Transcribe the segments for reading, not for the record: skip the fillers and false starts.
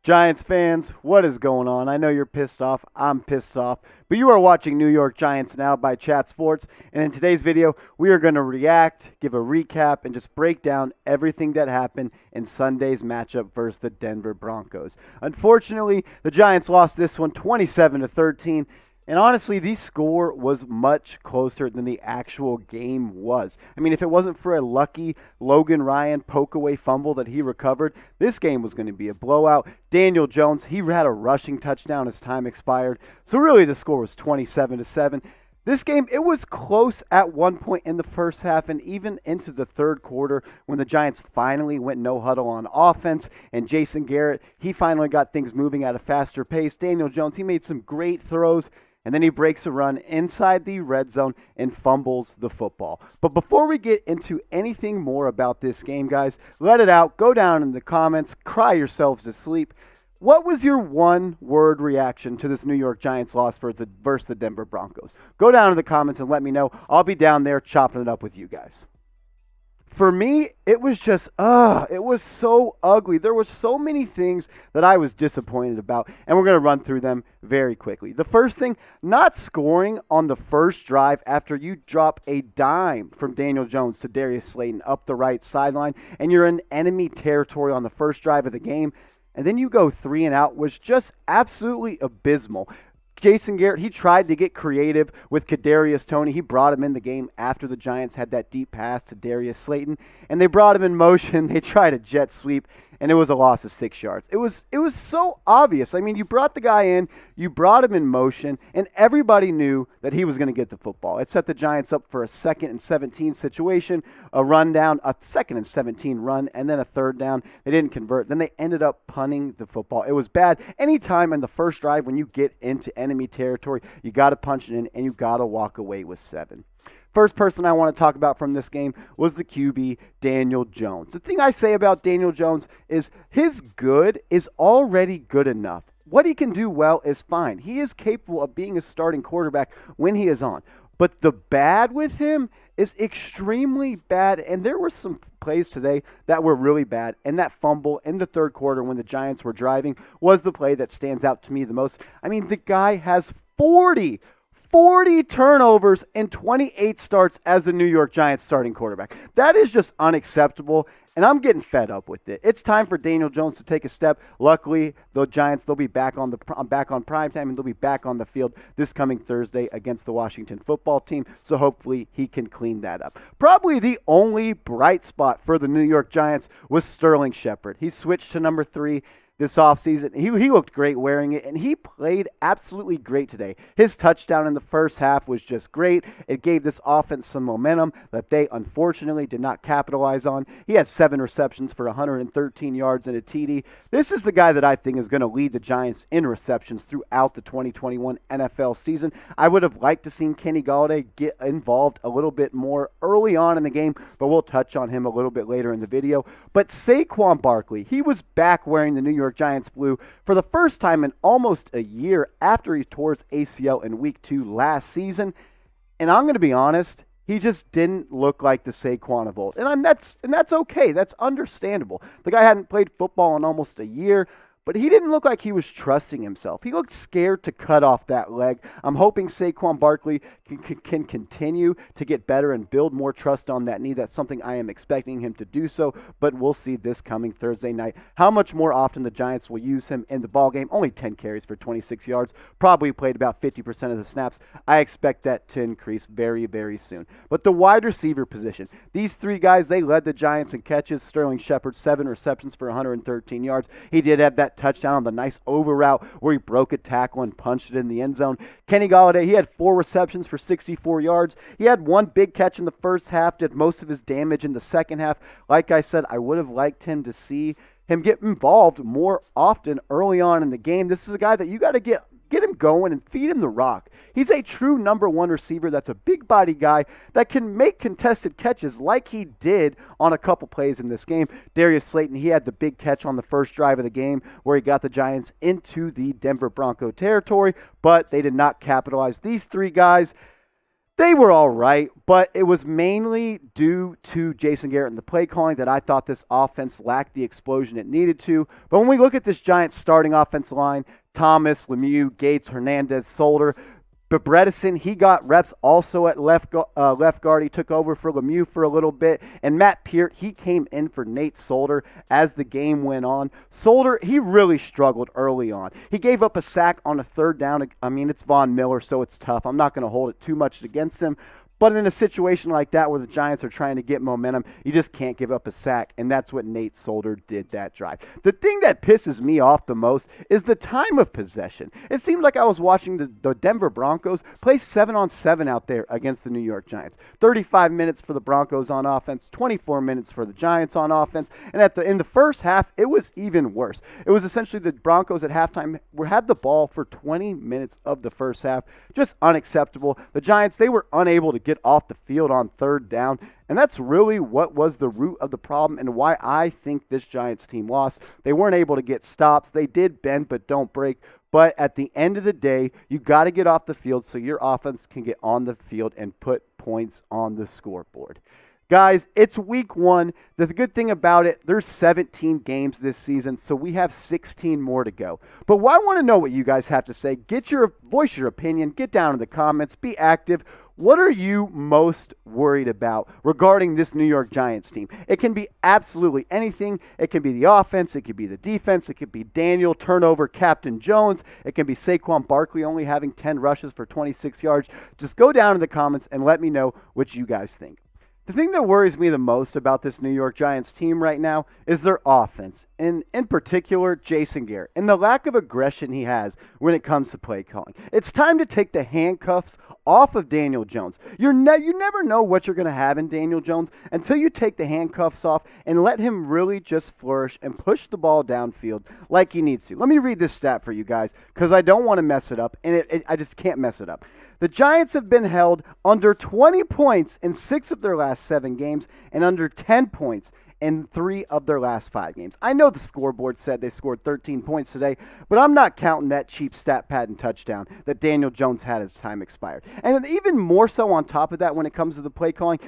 Giants fans, what is going on? I know you're pissed off. I'm pissed off. But you are watching New York Giants Now by Chat Sports. And in today's video, we are going to react, give a recap, and just break down everything that happened in Sunday's matchup versus the Denver Broncos. Unfortunately, the Giants lost this one 27-13. And honestly, the score was much closer than the actual game was. I mean, if it wasn't for a lucky Logan Ryan poke-away fumble that he recovered, this game was going to be a blowout. Daniel Jones, he had a rushing touchdown as time expired. So really, the score was 27-7. This game, it was close at one point in the first half and even into the third quarter when the Giants finally went no huddle on offense. And Jason Garrett, he finally got things moving at a faster pace. Daniel Jones, he made some great throws. And then he breaks a run inside the red zone and fumbles the football. But before we get into anything more about this game, guys, let it out. Go down in the comments. Cry yourselves to sleep. What was your one-word reaction to this New York Giants loss versus the Denver Broncos? Go down in the comments and let me know. I'll be down there chopping it up with you guys. For me, it was just, it was so ugly. There were so many things that I was disappointed about, and we're going to run through them very quickly. The first thing, not scoring on the first drive after you drop a dime from Daniel Jones to Darius Slayton up the right sideline, and you're in enemy territory on the first drive of the game, and then you go 3 and out was just absolutely abysmal. Jason Garrett, he tried to get creative with Kadarius Toney. He brought him in the game after the Giants had that deep pass to Darius Slayton, and they brought him in motion. They tried a jet sweep, and it was a loss of 6 yards. It was so obvious. I mean, you brought the guy in, you brought him in motion, and everybody knew that he was going to get the football. It set the Giants up for a 2nd and 17 situation, a run down, a 2nd and 17 run, and then a 3rd down. They didn't convert. Then they ended up punting the football. It was bad. Anytime in the first drive when you get into enemy territory, you got to punch it in, and you got to walk away with 7. First person I want to talk about from this game was the QB, Daniel Jones. The thing I say about Daniel Jones is his good is already good enough. What he can do well is fine. He is capable of being a starting quarterback when he is on. But the bad with him is extremely bad, and there were some plays today that were really bad, and that fumble in the third quarter when the Giants were driving was the play that stands out to me the most. I mean, the guy has 40 turnovers and 28 starts as the New York Giants starting quarterback. That is just unacceptable, and I'm getting fed up with it. It's time for Daniel Jones to take a step. Luckily, the Giants, they'll be back on primetime, and they'll be back on the field this coming Thursday against the Washington football team, so hopefully he can clean that up. Probably the only bright spot for the New York Giants was Sterling Shepard. He switched to number 3 this offseason. He looked great wearing it, and he played absolutely great today. His touchdown in the first half was just great. It gave this offense some momentum that they unfortunately did not capitalize on. He had 7 receptions for 113 yards and a TD. This is the guy that I think is going to lead the Giants in receptions throughout the 2021 NFL season. I would have liked to seen Kenny Golladay get involved a little bit more early on in the game, but we'll touch on him a little bit later in the video. But Saquon Barkley, he was back wearing the New York Giants blue for the first time in almost a year after he tore his ACL in week 2 last season. And I'm going to be honest, he just didn't look like the Saquon of old. And that's okay. That's understandable. The guy hadn't played football in almost a year, but he didn't look like he was trusting himself. He looked scared to cut off that leg. I'm hoping Saquon Barkley can continue to get better and build more trust on that knee. That's something I am expecting him to do so, but we'll see this coming Thursday night how much more often the Giants will use him in the ballgame. Only 10 carries for 26 yards. Probably played about 50% of the snaps. I expect that to increase very, very soon. But the wide receiver position, these 3 guys, they led the Giants in catches. Sterling Shepard, 7 receptions for 113 yards. He did have that touchdown on the nice over route where he broke a tackle and punched it in the end zone. Kenny Golladay, he had 4 receptions for 64 yards. He had 1 big catch in the first half, did most of his damage in the second half. Like I said, I would have liked him to see him get involved more often early on in the game. This is a guy that you got to get him going and feed him the rock. He's a true number 1 receiver that's a big body guy that can make contested catches like he did on a couple plays in this game. Darius Slayton, he had the big catch on the first drive of the game where he got the Giants into the Denver Bronco territory, but they did not capitalize. These 3 guys, They were all right, but it was mainly due to Jason Garrett and the play calling that I thought this offense lacked the explosion it needed to. But when we look at this Giants starting offensive line, Thomas, Lemieux, Gates, Hernandez, Solder, but Bredesen, he got reps also at left guard. He took over for Lemieux for a little bit. And Matt Peart, he came in for Nate Solder as the game went on. Solder, he really struggled early on. He gave up a sack on a third down. I mean, it's Von Miller, so it's tough. I'm not going to hold it too much against him. But in a situation like that where the Giants are trying to get momentum, you just can't give up a sack, and that's what Nate Solder did that drive. The thing that pisses me off the most is the time of possession. It seemed like I was watching the Denver Broncos play 7-on-7 out there against the New York Giants. 35 minutes for the Broncos on offense, 24 minutes for the Giants on offense, and in the first half, it was even worse. It was essentially the Broncos at halftime had the ball for 20 minutes of the first half. Just unacceptable. The Giants, they were unable to get off the field on third down, and that's really what was the root of the problem and why I think this Giants team lost. They weren't able to get stops. They did bend but don't break, but at the end of the day, you got to get off the field so your offense can get on the field and put points on the scoreboard. Guys, it's week 1. The good thing about it, there's 17 games this season, so we have 16 more to go. But I want to know what you guys have to say. Voice your opinion. Get down in the comments. Be active. What are you most worried about regarding this New York Giants team? It can be absolutely anything. It can be the offense. It could be the defense. It could be Daniel turnover, Captain Jones. It can be Saquon Barkley only having 10 rushes for 26 yards. Just go down in the comments and let me know what you guys think. The thing that worries me the most about this New York Giants team right now is their offense, and in particular, Jason Garrett, and the lack of aggression he has when it comes to play calling. It's time to take the handcuffs off of Daniel Jones. You never know what you're going to have in Daniel Jones until you take the handcuffs off and let him really just flourish and push the ball downfield like he needs to. Let me read this stat for you guys because I don't want to mess it up, and I just can't mess it up. The Giants have been held under 20 points in 6 of their last 7 games and under 10 points in 3 of their last 5 games. I know the scoreboard said they scored 13 points today, but I'm not counting that cheap stat pad and touchdown that Daniel Jones had as time expired. And even more so on top of that when it comes to the play calling,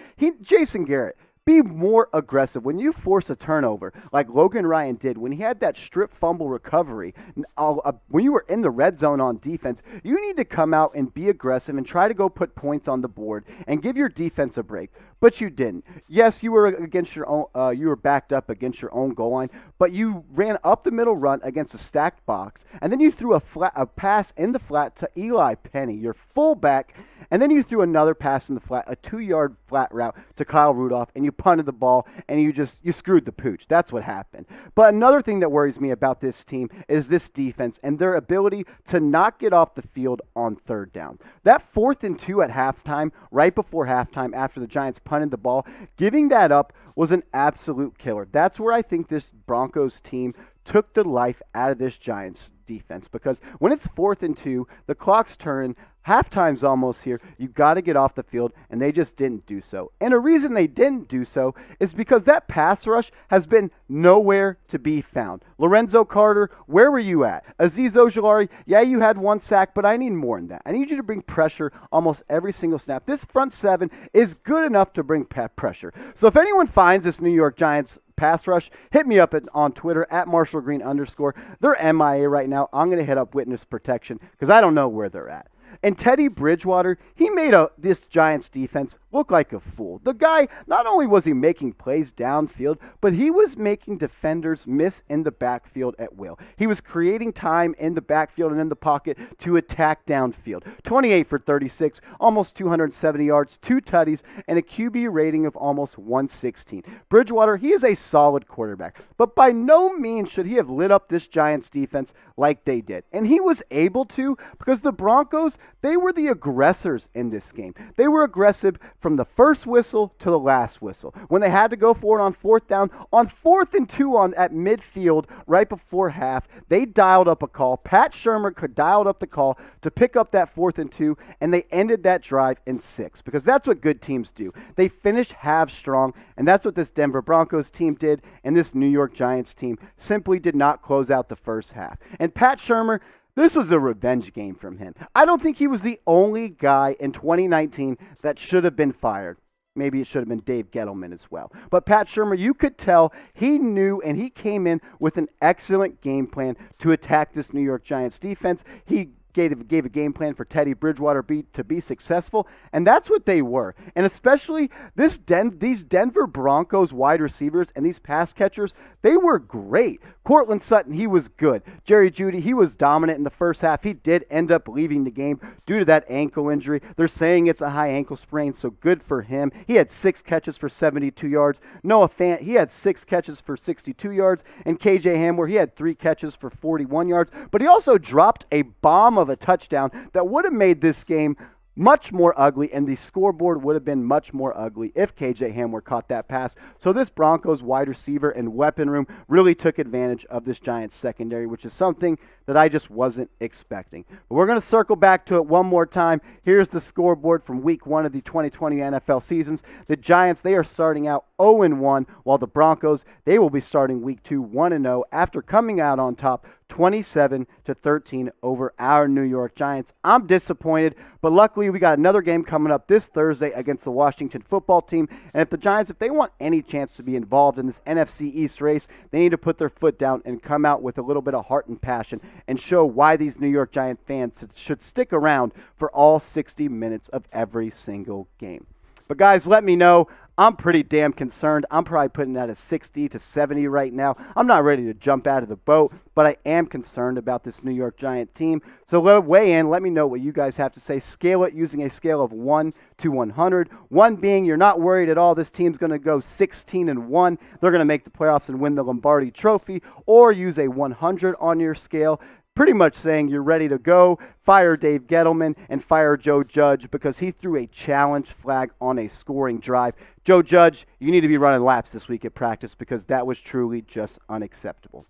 Jason Garrett, be more aggressive. When you force a turnover, like Logan Ryan did, when he had that strip fumble recovery, when you were in the red zone on defense, you need to come out and be aggressive and try to go put points on the board and give your defense a break. But you didn't. Yes, you were against your own. You were backed up against your own goal line, but you ran up the middle run against a stacked box, and then you threw a pass in the flat to Eli Penny, your fullback, and then you threw another pass in the flat, a 2-yard flat route to Kyle Rudolph, and you punted the ball, and you screwed the pooch. That's what happened. But another thing that worries me about this team is this defense and their ability to not get off the field on third down. That 4th and 2 at halftime, right before halftime, after the Giants punted the ball, giving that up was an absolute killer. That's where I think this Broncos team took the life out of this Giants defense, because when it's 4th and 2, the clock's turning, halftime's almost here, you got to get off the field, and they just didn't do so. And a reason they didn't do so is because that pass rush has been nowhere to be found. Lorenzo Carter, where were you at? Azeez Ojulari, yeah, you had 1 sack, but I need more than that. I need you to bring pressure almost every single snap. This front 7 is good enough to bring pressure. So if anyone finds this New York Giants pass rush, hit me up on Twitter at @MarshallGreen_. They're MIA right now. I'm going to hit up witness protection because I don't know where they're at. And Teddy Bridgewater, he made this Giants defense look like a fool. The guy, not only was he making plays downfield, but he was making defenders miss in the backfield at will. He was creating time in the backfield and in the pocket to attack downfield. 28 for 36, almost 270 yards, 2 tutties, and a QB rating of almost 116. Bridgewater, he is a solid quarterback, but by no means should he have lit up this Giants defense like they did. And he was able to because the Broncos, they were the aggressors in this game. They were aggressive from the first whistle to the last whistle. When they had to go for it on 4th down, on 4th and 2 at midfield right before half, they dialed up a call. Pat Shurmur dialed up the call to pick up that 4th and 2, and they ended that drive in 6 because that's what good teams do. They finish half strong, and that's what this Denver Broncos team did, and this New York Giants team simply did not close out the first half. And Pat Shurmur, This was a revenge game from him. I don't think he was the only guy in 2019 that should have been fired. Maybe it should have been Dave Gettleman as well. But Pat Shurmur, you could tell he knew and he came in with an excellent game plan to attack this New York Giants defense. He gave a game plan for Teddy Bridgewater to be successful, and that's what they were. And especially these Denver Broncos wide receivers and these pass catchers, they were great. Courtland Sutton, he was good. Jerry Jeudy, he was dominant in the first half. He did end up leaving the game due to that ankle injury. They're saying it's a high ankle sprain, so good for him. He had 6 catches for 72 yards. Noah Fant, he had 6 catches for 62 yards. And KJ Hamler, he had 3 catches for 41 yards. But he also dropped a bomb of a touchdown that would have made this game much more ugly, and the scoreboard would have been much more ugly if KJ Hamler caught that pass. So this Broncos wide receiver and weapon room really took advantage of this Giants secondary, which is something that I just wasn't expecting. But we're going to circle back to it one more time. Here's the scoreboard from week 1 of the 2020 NFL seasons. The Giants, they are starting out 0-1, while the Broncos, they will be starting week 2 1-0 after coming out on top 27-13 over our New York Giants. I'm disappointed, but luckily we got another game coming up this Thursday against the Washington football team. And if the Giants, if they want any chance to be involved in this NFC East race, they need to put their foot down and come out with a little bit of heart and passion and show why these New York Giant fans should stick around for all 60 minutes of every single game. But guys, let me know. I'm pretty damn concerned. I'm probably putting that at 60 to 70 right now. I'm not ready to jump out of the boat, but I am concerned about this New York Giant team. So weigh in. Let me know what you guys have to say. Scale it using a scale of 1 to 100. 1 being you're not worried at all. This team's going to go 16-1. They're going to make the playoffs and win the Lombardi Trophy. Or use a 100 on your scale, pretty much saying you're ready to go, fire Dave Gettleman, and fire Joe Judge because he threw a challenge flag on a scoring drive. Joe Judge, you need to be running laps this week at practice because that was truly just unacceptable.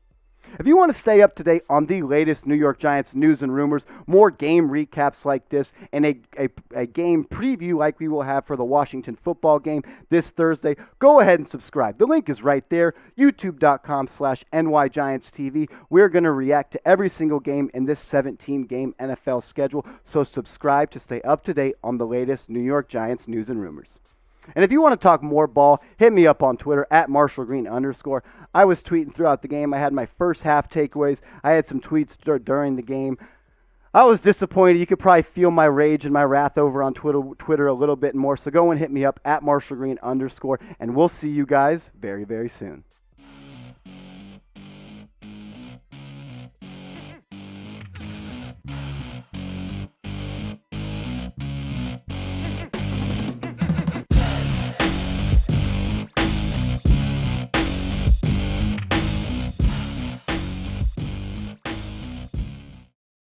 If you want to stay up to date on the latest New York Giants news and rumors, more game recaps like this, and a game preview like we will have for the Washington football game this Thursday, go ahead and subscribe. The link is right there, youtube.com/NYGiantsTV. We're going to react to every single game in this 17-game NFL schedule, so subscribe to stay up to date on the latest New York Giants news and rumors. And if you want to talk more ball, hit me up on Twitter at @MarshallGreen_. I was tweeting throughout the game. I had my first half takeaways. I had some tweets during the game. I was disappointed. You could probably feel my rage and my wrath over on Twitter a little bit more. So go and hit me up at @MarshallGreen_. And we'll see you guys very, very soon.